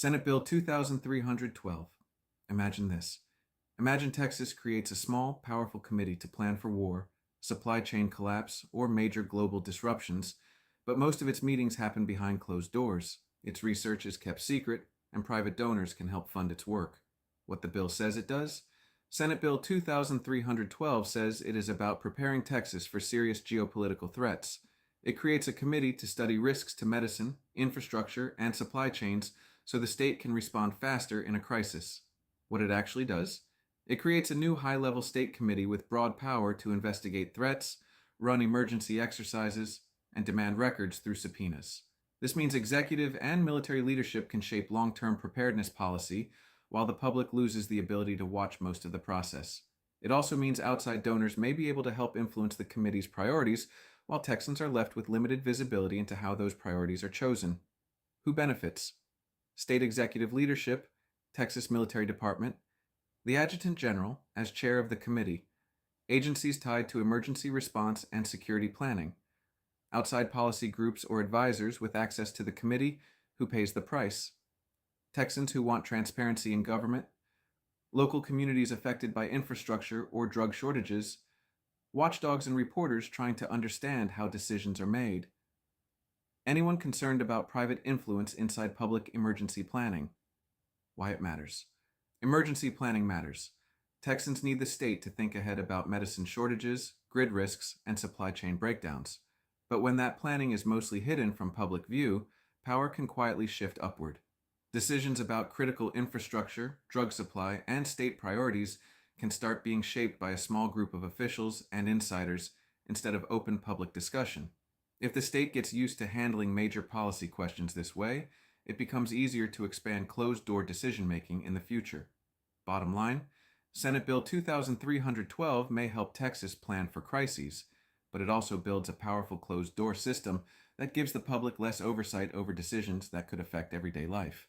Senate Bill 2312. Imagine this. Imagine Texas creates a small, powerful committee to plan for war, supply chain collapse, or major global disruptions, but most of its meetings happen behind closed doors. Its research is kept secret, and private donors can help fund its work. What the bill says it does? Senate Bill 2312 says it is about preparing Texas for serious geopolitical threats. It creates a committee to study risks to medicine, infrastructure, and supply chains so the state can respond faster in a crisis. What it actually does? It creates a new high-level state committee with broad power to investigate threats, run emergency exercises, and demand records through subpoenas. This means executive and military leadership can shape long-term preparedness policy, while the public loses the ability to watch most of the process. It also means outside donors may be able to help influence the committee's priorities, while Texans are left with limited visibility into how those priorities are chosen. Who benefits? State executive leadership, Texas Military Department, the Adjutant General as chair of the committee, agencies tied to emergency response and security planning, outside policy groups or advisors with access to the committee who pays the price, Texans who want transparency in government, local communities affected by infrastructure or drug shortages, watchdogs and reporters trying to understand how decisions are made, anyone concerned about private influence inside public emergency planning. Why it matters. Emergency planning matters. Texans need the state to think ahead about medicine shortages, grid risks, and supply chain breakdowns. But when that planning is mostly hidden from public view, power can quietly shift upward. Decisions about critical infrastructure, drug supply, and state priorities can start being shaped by a small group of officials and insiders instead of open public discussion. If the state gets used to handling major policy questions this way, it becomes easier to expand closed-door decision-making in the future. Bottom line, Senate Bill 2312 may help Texas plan for crises, but it also builds a powerful closed-door system that gives the public less oversight over decisions that could affect everyday life.